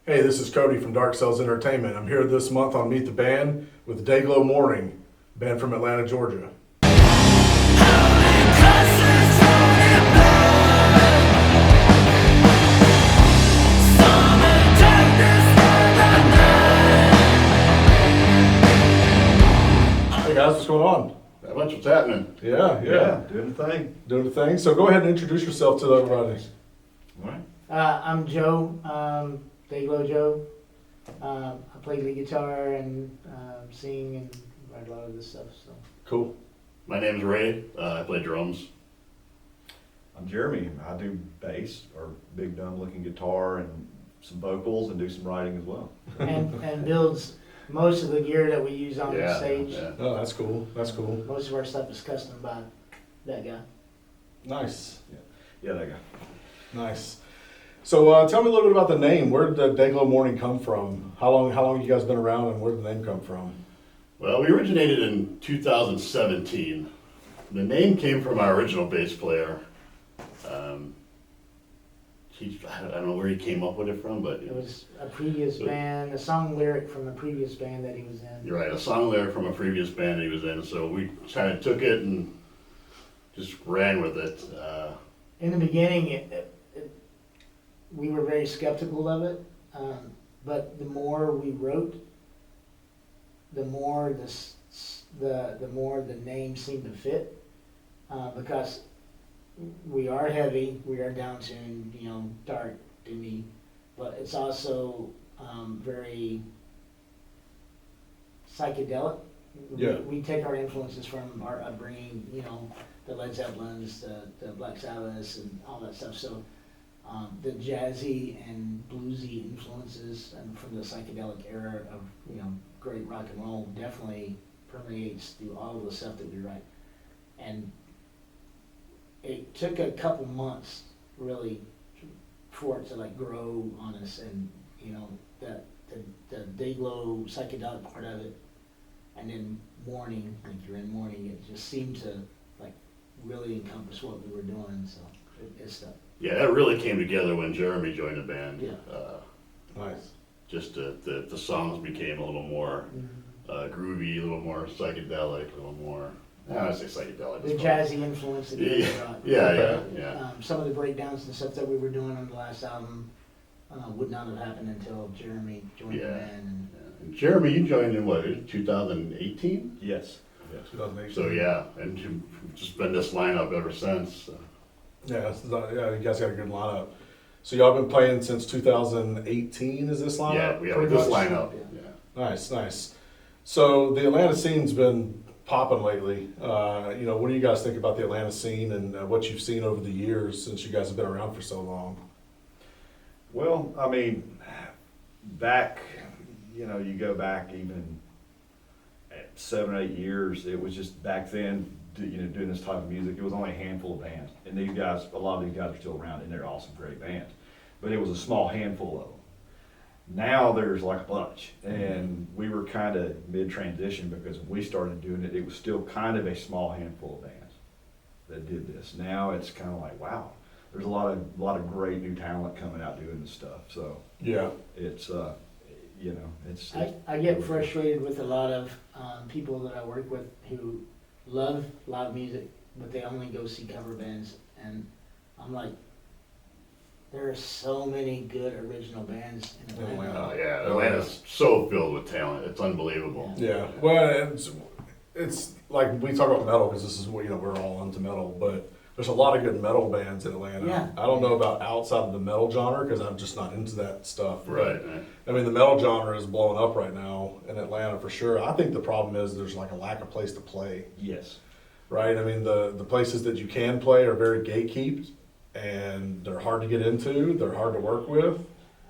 Hey, this is Cody from Dark Cells Entertainment. I'm here this month on Meet the Band with DayGlo Mourning, band from Atlanta, Georgia. Hey guys, what's going on? Not much, what's happening? Yeah. Doing the thing. Doing the thing. So go ahead and introduce yourself to everybody. All right. I'm Joe, DayGlo Joe. I play the guitar and sing and write a lot of this stuff. So Cool. My name's Ray. I play drums. I'm Jeremy. I do bass or big dumb looking guitar and some vocals and do some writing as well. and builds most of the gear that we use on the Yeah, stage. yeah. Oh, that's cool. That's cool. Most of our stuff is custom by that guy. Nice. Yeah, that guy. Nice. So tell me a little bit about the name. Where did the DayGlo Mourning come from? How long you guys been around, and where did the name come from? Well, we originated in 2017. The name came from our original bass player. I don't know where he came up with it from, but It was a previous band, a song lyric from a previous band that he was in. you're right, a song lyric from a previous band he was in, so we kind of took it and just ran with it. In the beginning, we were very skeptical of it, but the more we wrote, the more the more the name seemed to fit, because we are heavy, we are down-tuned, dark, doomy, but it's also very psychedelic. Yeah. We take our influences from our upbringing, the Led Zeppelins, the Black Sabbaths, and all that stuff. So the jazzy and bluesy influences and from the psychedelic era of great rock and roll definitely permeates through all of the stuff that we write. And it took a couple months really for it to grow on us, and that the DayGlo psychedelic part of it, and then mourning, like you're in mourning, it just seemed to really encompass what we were doing. So it's stuff. Yeah, that really came together when Jeremy joined the band. Yeah. Nice. Just the songs became a little more groovy, a little more psychedelic, a little more, I say psychedelic. The jazzy influence that we brought. Yeah. Some of the breakdowns and stuff that we were doing on the last album would not have happened until Jeremy joined the band. And Jeremy, you joined in what, 2018? Yes. 2008. So yeah, and you've just been this lineup ever since. So. Yeah, you guys got a good lineup. So y'all been playing since 2018, is this lineup? Yeah, we have pretty this much? lineup. Yeah. Nice. So the Atlanta scene's been popping lately. What do you guys think about the Atlanta scene and what you've seen over the years since you guys have been around for so long? Well, I mean, back, you go back even 7 or 8 years, it was just back then, doing this type of music, it was only a handful of bands. And these guys, a lot of these guys are still around, and they're awesome, great bands. But it was a small handful of them. Now there's like a bunch, and we were kind of mid-transition because when we started doing it, it was still kind of a small handful of bands that did this. Now it's kind of like, wow, there's a lot of great new talent coming out doing this stuff. So Yeah. it's it's I get frustrated with a lot of people that I work with who love live music, but they only go see cover bands, and I'm like, there are so many good original bands in Atlanta. Oh yeah, Atlanta's so filled with talent. It's unbelievable. Yeah. Well, it's like we talk about metal because this is what we're all into metal, but there's a lot of good metal bands in Atlanta. Yeah. I don't know about outside of the metal genre because I'm just not into that stuff. Right. I mean, the metal genre is blowing up right now in Atlanta for sure. I think the problem is there's a lack of place to play. yes. Right? I mean, the places that you can play are very gatekept, and they're hard to get into. They're hard to work with.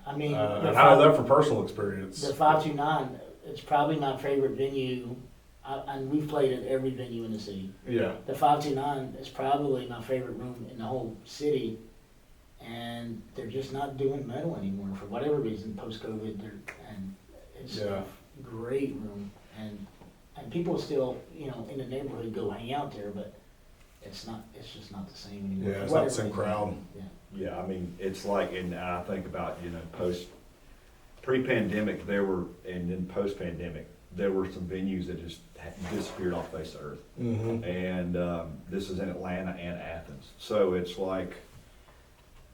I mean, And I know that from personal experience. the 529, it's probably my favorite venue, and we've played at every venue in the city. Yeah. The 529 is probably my favorite room in the whole city, and they're just not doing metal anymore for whatever reason, post-COVID, and it's a great room, and people still, in the neighborhood go hang out there, but it's just not the same anymore. Yeah, it's not the same crowd. Yeah. Yeah, I mean, it's like, and I think about, post pre-pandemic, and then post-pandemic, there were some venues that just had disappeared off the face of earth. Mm-hmm. And this is in Atlanta and Athens. So it's like,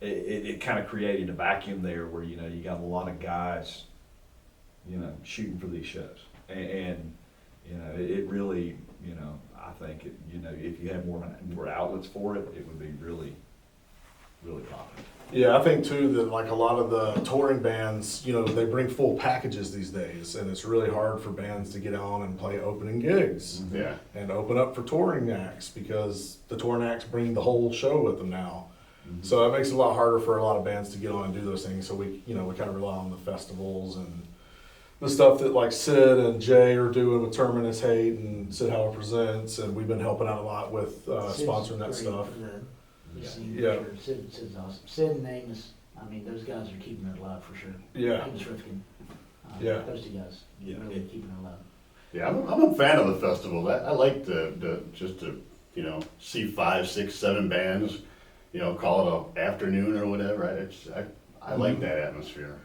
it kind of created a vacuum there where, you got a lot of guys, shooting for these shows. And it really, I think, if you had more outlets for it, it would be really, really popular. Yeah, I think too that like a lot of the touring bands, they bring full packages these days, and it's really hard for bands to get on and play opening gigs Yeah. and open up for touring acts because the touring acts bring the whole show with them now. So it makes it a lot harder for a lot of bands to get on and do those things. So we kind of rely on the festivals and the stuff that like Sid and Jay are doing with Terminus Hate and Sid Howard Presents, and we've been helping out a lot with Sid's sponsoring that great stuff. for the Yeah. scene, for Yeah. sure. Sid's awesome. Sid and Amos, those guys are keeping it alive for sure. Yeah. Amos Rifkin. Yeah. Those two guys, Yeah. really keeping it alive. Yeah, I'm a fan of the festival. I like to see 5, 6, 7 bands, call it an afternoon or whatever. I like that atmosphere.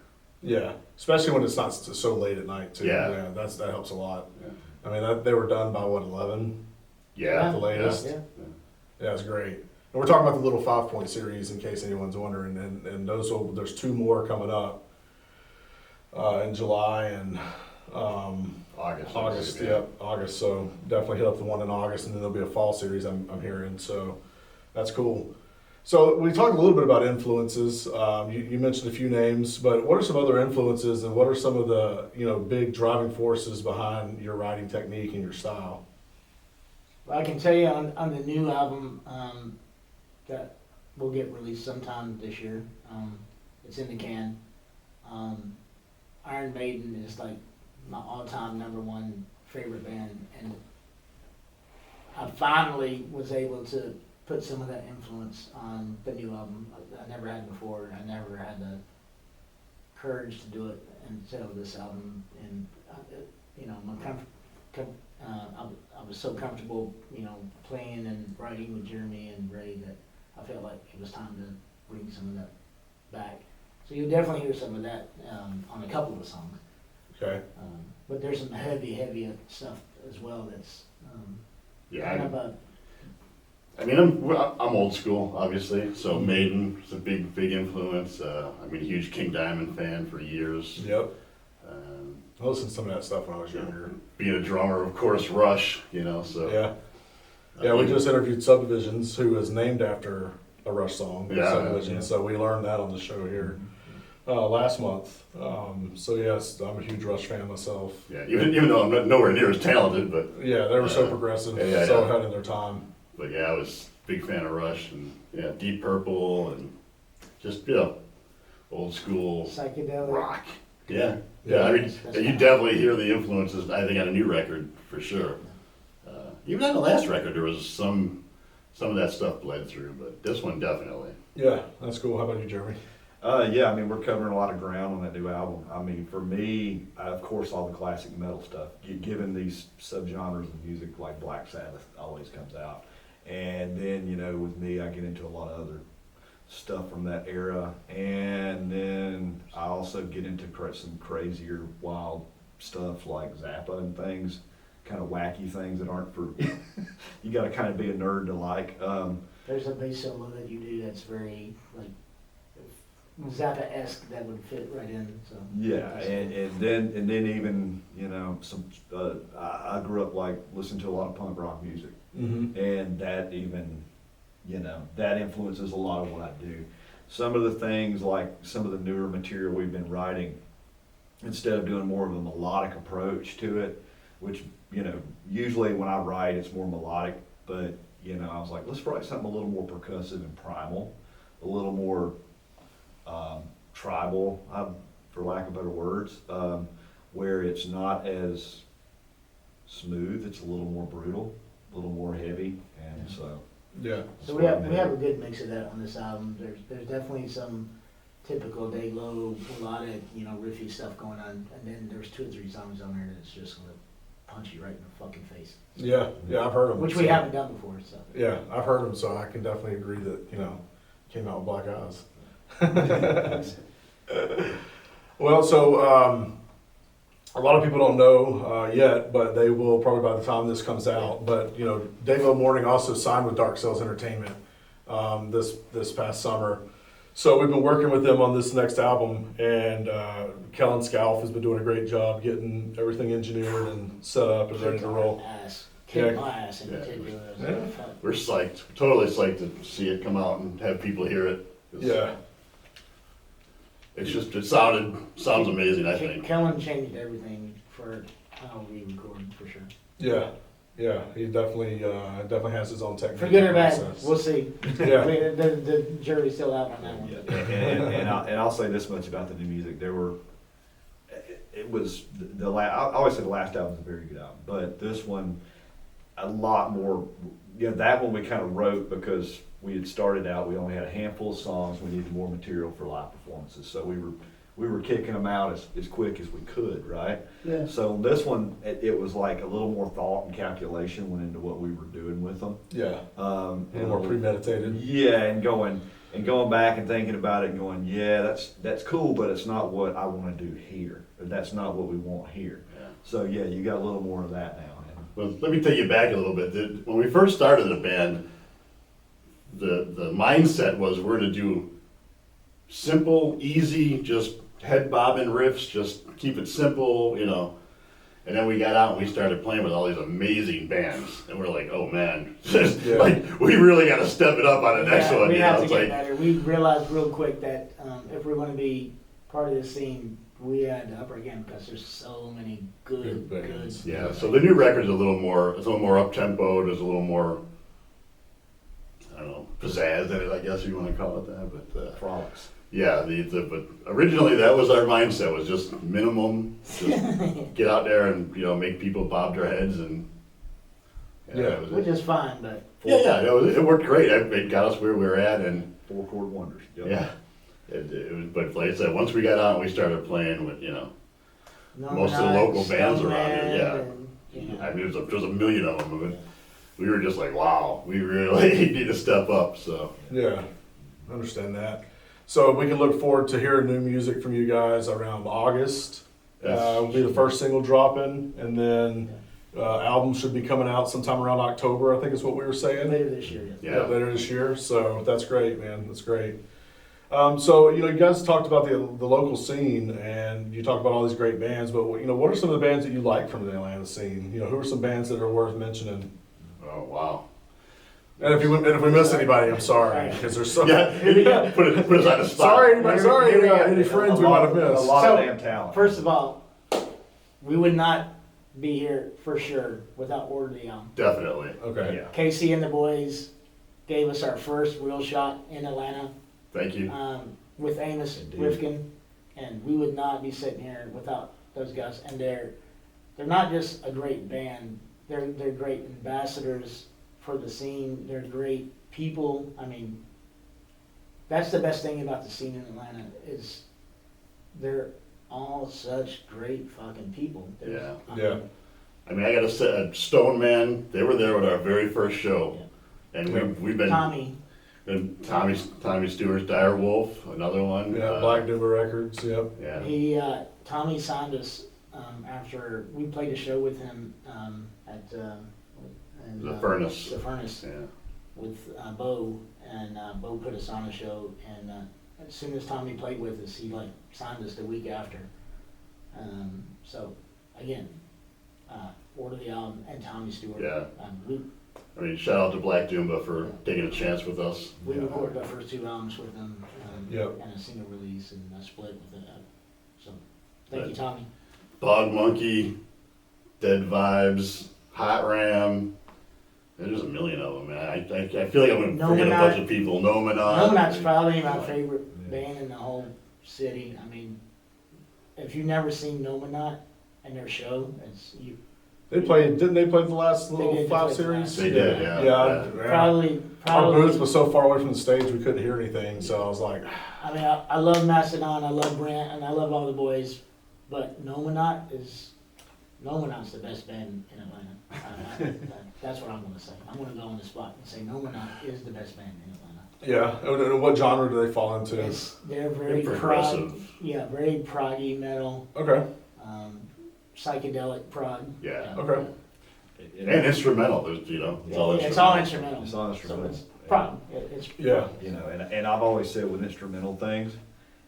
Yeah, especially when it's not so late at night too. Yeah. that helps a lot. Yeah. I mean, they were done by what, 11? Yeah. The latest. Yeah. Yeah, it's great. And we're talking about the little 5-point series in case anyone's wondering, and there's 2 more coming up in July and August. August. Yeah. Yep, August. So definitely hit up the one in August, and then there'll be a fall series. I'm hearing, so that's cool. So we talked a little bit about influences. You mentioned a few names, but what are some other influences, and what are some of the big driving forces behind your writing technique and your style? Well, I can tell you on the new album that will get released sometime this year. It's in the can. Iron Maiden is like my all-time #1 favorite band, and I finally was able to put some of that influence on the new album. I never had before. I never had the courage to do it until this album, and I was so comfortable, playing and writing with Jeremy and Ray that I felt like it was time to bring some of that back. So you'll definitely hear some of that on a couple of the songs. Okay. But there's some heavy stuff as well that's Yeah. kind of a I'm old school, obviously. So Maiden is a big influence. Huge King Diamond fan for years. Yep. Um, I listened to some of that stuff when I was younger. Being a drummer, of course, Rush. So Yeah. Yeah, we just interviewed Subdivisions, who is named after a Rush song, Yeah. Subdivision. Yeah. So we learned that on the show here last month. So yes, I'm a huge Rush fan myself. Yeah, even though I'm nowhere near as talented, but Yeah, they were so Uh, progressive, yeah, so yeah. ahead of their time. yeah, I was a big fan of Rush and Deep Purple and just old school psychedelic. rock. Yeah, Yeah. You definitely hear the influences. I think on a new record for sure. Even on the last record, there was some of that stuff bled through, but this one definitely. Yeah, that's cool. How about you, Jeremy? We're covering a lot of ground on that new album. For me, of course, all the classic metal stuff, given these subgenres of music like Black Sabbath always comes out. And then, with me, I get into a lot of other stuff from that era. And then I also get into some crazier, wild stuff like Zappa and things, kind of wacky things that aren't for, you gotta kind of be a nerd to like. There's a bass solo that you do that's very like Zappa-esque that would fit right in. So Yeah, and then even some I grew up like listening to a lot of punk rock music, Mm-hmm. and that even that influences a lot of what I do. Some of the things like some of the newer material we've been writing, instead of doing more of a melodic approach to it, which usually when I write it's more melodic, but I was like, let's write something a little more percussive and primal, a little more tribal, for lack of better words, where it's not as smooth, it's a little more brutal, a little more heavy, and so. Yeah. So we have a good mix of that on this album. There's definitely some typical DayGlo melodic, riffy stuff going on, and then there's 2 or 3 songs on there that's just gonna punch you right in the fucking face. Yeah, I've heard them. Which we haven't done before, so. Yeah, I've heard them, so I can definitely agree that, came out with black eyes. Well, so a lot of people don't know yet, but they will probably by the time this comes out. But you know, DayGlo Mourning also signed with Dark Sales Entertainment this past summer. So we've been working with them on this next album, and Kellen Scalf has been doing a great job getting everything engineered and set up and ready to roll. Kick Yeah. my ass in Yeah. particular. Yeah. We're psyched, totally psyched to see it come out and have people hear it. 'Cause Yeah, It's just, it sounds amazing, I think. Kellen changed everything for how we record, for sure. yeah, yeah. He definitely has his own technique. For good or bad, process. we'll see. Yeah. The jury's still out on that one. Yeah, and I'll say this much about the new music. It was I always say the last album was a very good album, but this one, a lot more, that one we kind of wrote because we had started out, we only had a handful of songs, we needed more material for live performances, so we were kicking them out as quick as we could, right? Yeah. So this one, it was like a little more thought and calculation went into what we were doing with them. Yeah, a And little more premeditated. yeah, and going back and thinking about it and going, yeah, that's cool, but it's not what I want to do here. Or that's not what we want here. Yeah. So yeah, you got a little more of that now. Well, let me take you back a little bit. When we first started the band, the mindset was we're to do simple, easy, just head bobbing riffs, just keep it simple, you know. And then we got out and we started playing with all these amazing bands, and we're like, oh man, Yeah. like we really got to step it up on the next one. We You have know, to it's get like, better. We realized real quick that if we're going to be part of this scene, we had to up our game because there's so many good bands. yeah. So the new record's it's a little more up tempo. There's a little more, I don't know, pizzazz in it, I guess you want to call it that. But Frolics. yeah, but originally that was our mindset, was just minimum, just get out there and make people bob their heads and Yeah. that was which it. is fine, but Yeah, it worked great. It got us where we were at, and 4-chord wonders. Yep. yeah, it was. But like I said, once we got out and we started playing with most of the local bands around here, yeah. I mean, there's a million of them. But we were just like, wow, we really need to step up. So Yeah, I understand that. So we can look forward to hearing new music from you guys around August. Will be the first single dropping, and then album should be coming out sometime around October, I think is what we were saying. later this year. yeah, Later this year. So that's great, man. That's great. So you guys talked about the local scene, and you talked about all these great bands. But what are some of the bands that you like from the Atlanta scene? Who are some bands that are worth mentioning? oh wow. And if we miss anybody, I'm sorry, because there's so Yeah, put us on the spot. sorry, anybody, sorry, Here we go. any friends we might have A missed. lot So, of damn talent. First of all, we would not be here for sure without Order the Album. Definitely. Okay. Yeah. Casey and the boys gave us our first real shot in Atlanta Thank you. with Amos Indeed. Rifkin, and we would not be sitting here without those guys. And they're not just a great band; they're great ambassadors for the scene. They're great people. I mean, that's the best thing about the scene in Atlanta is they're all such great fucking people. Yeah. Yeah. I mean, I gotta say, Stone Man, they were there with our very first show, and we've been Tommy. and Tommy Stewart's Dire Wolf, another one. Yeah, Black Duba Records. Yep. Yeah. Tommy signed us after we played a show with him at The Furnace. The Furnace Yeah. with Bo, and Bo put us on a show, and as soon as Tommy played with us, he signed us the week after. So again, Order the Album and Tommy Stewart. Yeah. We I mean, shout out to Black Doomba for taking a chance with us. recorded our first 2 albums with them, Yep. and a single release and a split with it. So thank you, Tommy. Bog Monkey, Dead Vibes, Hot Ram. There's a million of them, man. I feel like I'm gonna forget a bunch of people. Nomad's probably my favorite band in the whole city. I mean, if you've never seen Nomadot and their show, Didn't they play the last They little did 5 play the series? last. They did, yeah. Yeah. probably. Our booth was so far away from the stage we couldn't hear anything, so I was like, I mean, I love Mastodon, I love Brent, and I love all the boys, but Nomadot's the best band in Atlanta. That's what I'm gonna say. I'm gonna go on the spot and say Nomadot is the best band in Atlanta. Yeah. And what genre do they fall into? They're very Progressive. Yeah, very proggy metal, Okay. psychedelic prog. Yeah. Okay. And instrumental, there's, you know, it's all Yeah, instrumental. it's all instrumental. It's all instrumental. So it's prog. It's Yeah. You know, and I've always said with instrumental things,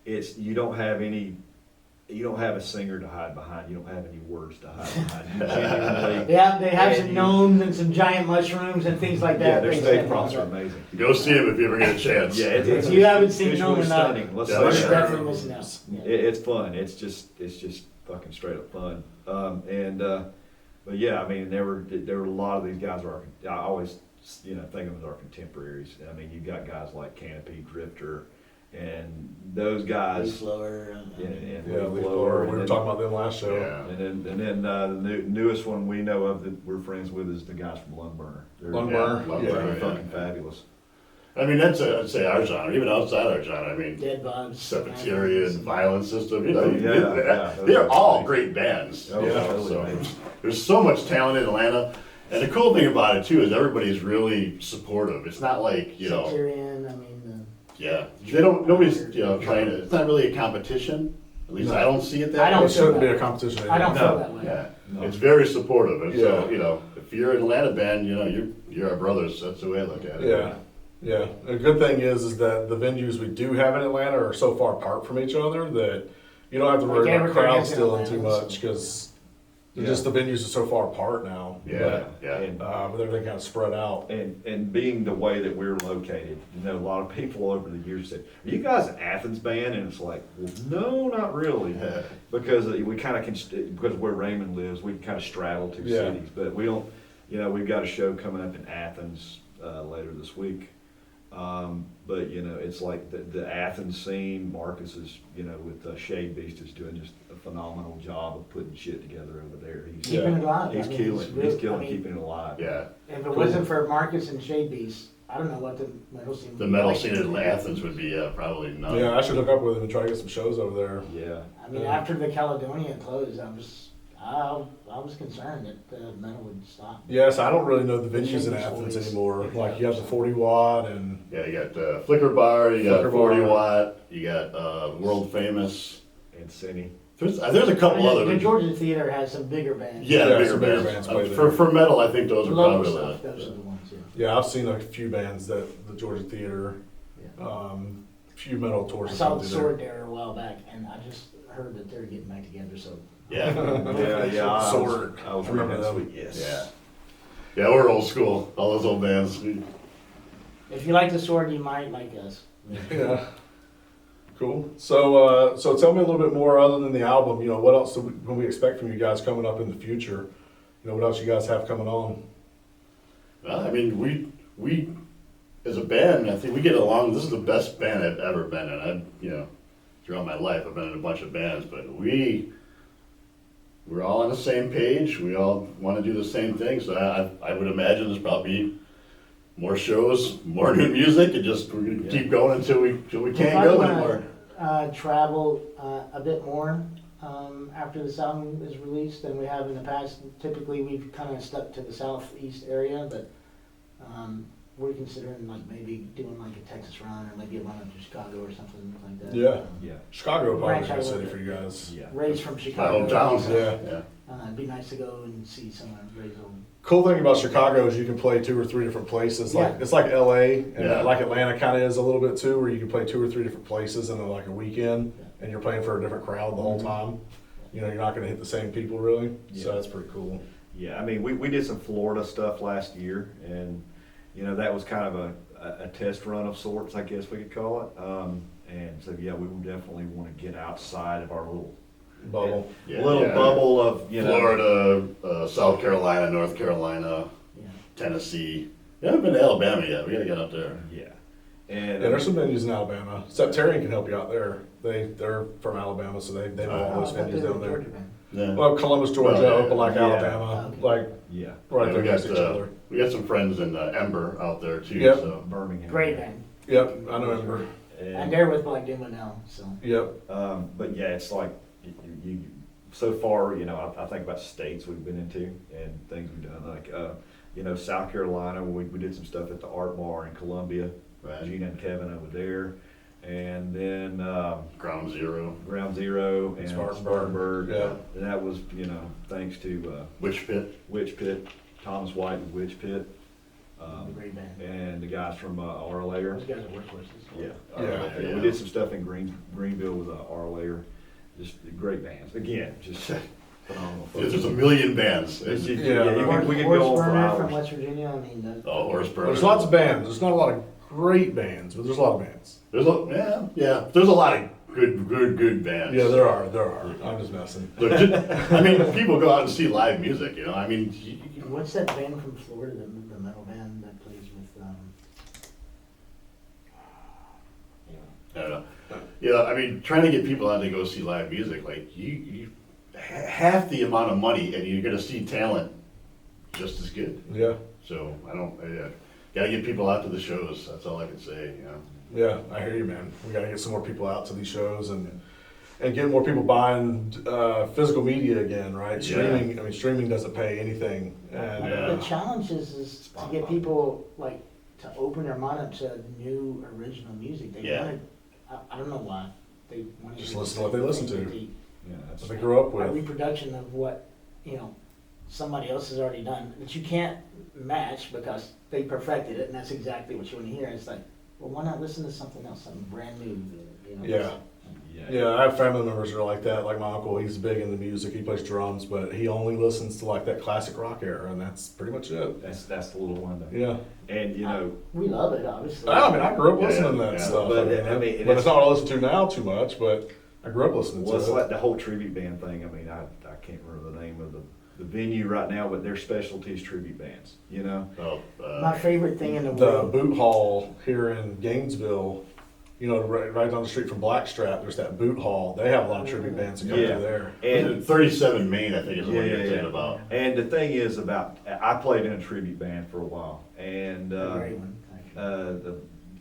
it's, you don't have a singer to hide behind, you don't have any words to hide behind. You genuinely- Yeah, they have And some you- gnomes and some giant mushrooms and things like that. Yeah, their They stage said, prompts are amazing. Go see them if you ever get a chance. Yeah, If you haven't seen visually Gnome enough, stunning. Let's Yeah, say you're sure. that. definitely missing out. Yeah. It's fun. It's just fucking straight up fun. But yeah, I mean, there were a lot of these guys I always, you know, think of them as our contemporaries. I mean, you've got guys like Canopy, Drifter, and those guys. Slower. Yeah, and Yeah. Leaf We Blower, were and talking about them last show. Yeah. then the newest one we know of that we're friends with is the guys from Lungburner. They're Lungburner, Yeah, yeah. Lungburner. they're fucking fabulous. I mean, that's, I'd say our genre, even outside our genre, I mean, Dead Bugs. Sepultura, Violent System, you know, Yeah. they're all great bands. Oh, you know, totally, so man. there's so much talent in Atlanta. And the cool thing about it too is everybody's really supportive. It's not like, you know, Sepultura, I mean, yeah, nobody's, you know, trying to, it's not really a competition. At least I don't see it that I way. don't It shouldn't be a competition. I don't No. feel that way. Yeah, No. it's very supportive. And so, Yeah. you know, if you're an Atlanta band, you know, you're our brothers. That's the way I look at it. Yeah. Yeah. The good thing is that the venues we do have in Atlanta are so far apart from each other that you don't have to Like worry about everything crowd is in stealing too Atlanta, much so- because Yeah. just the venues are so far apart now. Yeah, yeah. And, But with everything kind of spread out. and being the way that we're located, you know, a lot of people over the years said, "Are you guys an Athens band?" And it's like, well, no, not really, Yeah. because we kind of because where Raymond lives, we kind of straddle two Yeah. cities, but we don't. You know, we've got a show coming up in Athens later this week. But you know, it's like the Athens scene. Marcus is, you know, with Shade Beast is doing just a phenomenal job of putting shit together over there. He's Keeping it alive. he's I mean, killing. really- He's killing I mean, keeping it alive. Yeah. If it wasn't for Marcus and Shade Beast, I don't know what the metal scene would The be metal like. scene in Athens would be probably none. Yeah, I should hook up with him and try to get some shows over there. Yeah. I mean, after the Caledonia closed, I was concerned that the metal would stop. Yes, I don't really know the venues Shade in Beast Athens always- anymore. Like you have the 40 watt and Yeah, you got Flicker Bar, you got Flicker 40 Bar. Watt, you got World Famous. And Cindy. There's a couple The other. Georgia Theater has some bigger bands. Yeah, Yeah, bigger some bigger bands. bands play For there. metal, I think those are Local probably stuff, those are the ones, yeah. yeah, I've seen a few bands that the Georgia Theater, Yeah. few metal tours. I and saw stuff the do there. Sword there a while back, and I just heard that they're getting back together, so. Yeah, Yeah. Sword. I was I remember reading that them. sweet. Yes. yeah. Yeah, we're old school. All those old bands. If you like the Sword, you might like us. Yeah. Cool. So, so tell me a little bit more other than the album. You know, what else can we expect from you guys coming up in the future? You know, what else you guys have coming on? Well, I mean, we as a band, I think we get along. This is the best band I've ever been in. You know, throughout my life, I've been in a bunch of bands, but we're all on the same page. We all want to do the same thing. So I would imagine there's probably more shows, more new music, and just we're gonna keep going until we can't go anymore. Travel a bit more after this album is released than we have in the past. Typically, we've kind of stuck to the southeast area, but we're considering like maybe doing like a Texas run or maybe a run up to Chicago or something like that. Yeah. Yeah. Chicago would probably be Branch a out good a city little for bit. you guys. Yeah. Ray's from My Chicago. hometown. Yeah. Yeah. It'd be nice to go and see some of Ray's old. Cool thing about Chicago is you can play 2 or 3 different places. Like Yeah. it's like LA and Yeah. like Atlanta kind of is a little bit too, where you can play 2 or 3 different places in like a weekend, Yeah. and you're playing for a different crowd the whole time. You know, you're not going to hit the same people really. So Yeah. that's pretty cool. Yeah, I mean, we did some Florida stuff last year, and you know that was kind of a test run of sorts, I guess we could call it. And so yeah, we would definitely want to get outside of our little Bubble. Yeah, little yeah. bubble of, you know. Florida, South Carolina, North Carolina, Yeah. Tennessee. We haven't been to Alabama yet. We gotta get up there. Yeah, Yeah, and there's some venues in Alabama. Septarian can help you out there. They're from Alabama, so they know all those I thought they venues were down there. Georgia band. Yeah. Well, Columbus, Georgia, Well, yeah. Opelika, Yeah. Alabama, Okay. like yeah, right Yeah, there we next got to each other. we got some friends in Ember out there too. Yep. So Birmingham. Great band. Yep, I know Ember. And And, they're with Black Demo now, so. Yep. but yeah, it's like you so far, you know, I think about states we've been into and things we've done, like you know, South Carolina, we did some stuff at the Art Bar in Columbia Right. Gina and Kevin over there. And then Ground Zero. Ground Zero and Spartanburg. Spartanburg. Yeah. And that was, thanks to Witch Pit. Witch Pit, Thomas White with Witch Pit, Great band. and the guys from R. Layer. Those guys are workhorses. Yeah. Yeah. We did some stuff in Greenville with R. Layer. Just great bands. Again, just phenomenal. There's a million bands. We could go on for Horse Burner from hours. West Virginia, I mean, Oh, Horse Burner. There's lots of bands. There's not a lot of great bands, but there's a lot of bands. There's a lot of good bands. Yeah, there are. I'm just messing. Look, I mean, people go out and see live music, I mean, what's that band from Florida, the metal band that plays with, I don't know. I mean, trying to get people out to go see live music, like you half the amount of money and you're gonna see talent just as good. Yeah. So gotta get people out to the shows. That's all I can say. Yeah, I hear you, man. We gotta get some more people out to these shows and get more people buying physical media again, right? Yeah. Streaming doesn't pay anything. And The challenge is to get people, like, to open their mind up to new original music. They wanted, I don't know why, they want Just listen to what they listen to. Yeah, that's what they grew up A with. reproduction of what, somebody else has already done, that you can't match because they perfected it, and that's exactly what you want to hear. It's like, well, why not listen to something else, something brand new, Yeah. Yeah, I have family members that are like that. Like my uncle, he's big into music. He plays drums, but he only listens to like that classic rock era, and that's pretty much it. That's the little one though. Yeah. And We love it, obviously. I grew up Yeah, listening to that yeah. stuff. But, But it's not what I listen to now too much, but I grew up listening well, it's to it. like the whole tribute band thing. I mean, I can't remember the name of the venue right now, but their specialty is tribute bands. My favorite thing in the The world. boot hall here in Gainesville, right down the street from Blackstrap, there's that boot hall. They have a lot of tribute bands that come Yeah. through there. And 37 Main, I think, is what you're Yeah. thinking about. And the thing is I played in a tribute band for a while, and A great one, actually.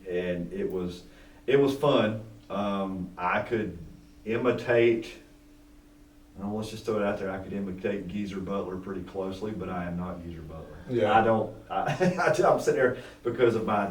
and it was fun. I could imitate. Let's just throw it out there. I could imitate Geezer Butler pretty closely, but I am not Geezer Butler. Yeah. I don't. I'm sitting there because of my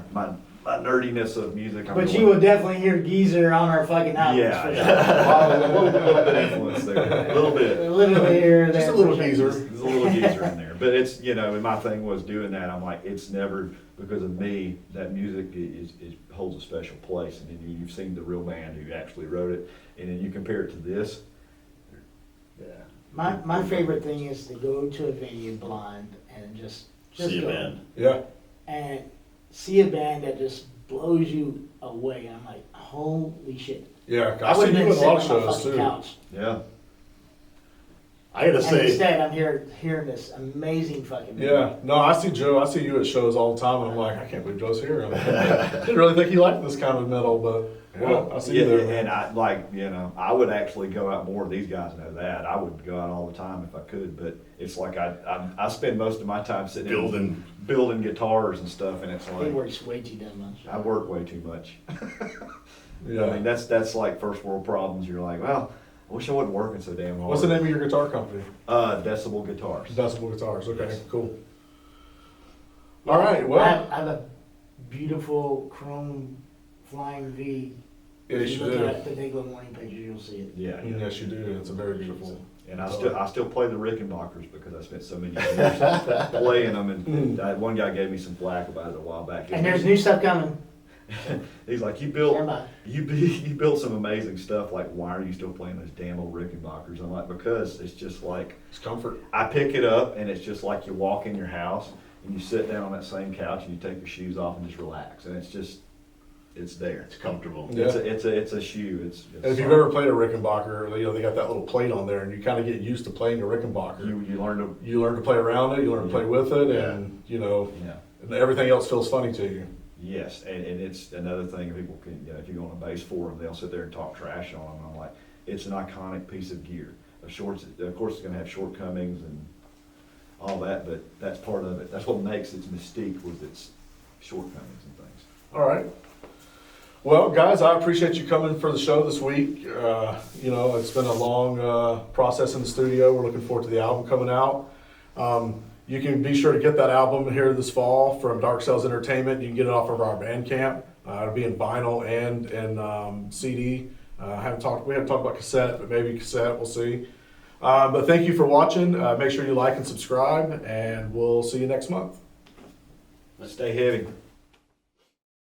nerdiness of music. But you will definitely hear Geezer on our fucking albums. Yeah, for yeah. A little bit influence there. A little bit. sure. A little here, Just there, a little for sure. Geezer. There's a little geezer in there, but it's and my thing was doing that. I'm like, it's never because of me. That music is holds a special place, and then you've seen the real band who actually wrote it, and then you compare it to this. Yeah. My favorite thing is to go to a venue blind and just See a go band. Yeah. and see a band that just blows you away. I'm like, holy shit! Yeah. I I've would seen have you been in a lot sitting of on my shows fucking too. couch, Yeah. I gotta and say, instead I'm hearing this amazing fucking band. Yeah, no, I see you at shows all the time, and I'm like, I can't believe Joe's here. I didn't really think he liked this kind of metal, but I see you there, man. and I would actually go out more. These guys know that. I would go out all the time if I could, but it's like I spend most of my time sitting building guitars and stuff, and it's He like works way too damn much. I work way too much. Yeah. I mean, that's like first world problems. You're like, well, I wish I wasn't working so damn hard. What's the name of your guitar company? Decibel Guitars. Decibel Guitars. Okay, Yes. cool. All right, well, I have a beautiful chrome flying V. yes, If you you look do. at the DayGlo Mourning pages, you'll see it. Yeah, yeah. Yes, you do. It's a very beautiful. And I still play the Rickenbackers because I spent so many years playing them. And one guy gave me some flack about it a while back. And there's new stuff coming. He's like, you Stand by. built some amazing stuff. Like, why are you still playing those damn old Rickenbackers? I'm like, because it's just like It's comfort. I pick it up and it's just like you walk in your house and you sit down on that same couch and you take your shoes off and just relax. And it's there. it's comfortable. Yeah. It's a shoe. It's And if you've ever played a Rickenbacker, they got that little plate on there, and you kind of get used to playing a Rickenbacker. you learn to You learn to play around it, you learn to play with it, and yeah. and everything else feels funny to you. Yes, and it's another thing people can, if you go on a bass forum, they'll sit there and talk trash on them. I'm like, it's an iconic piece of gear. Of course, it's going to have shortcomings and all that, but that's part of it. That's what makes its mystique with its shortcomings and things. All right. Well, guys, I appreciate you coming for the show this week. It's been a long process in the studio. We're looking forward to the album coming out. You can be sure to get that album here this fall from Dark Cells Entertainment. You can get it off of our Bandcamp, It'll be in vinyl and CD. We haven't talked about cassette, but maybe cassette, we'll see. But thank you for watching. Make sure you like and subscribe, and we'll see you next month. Stay heavy.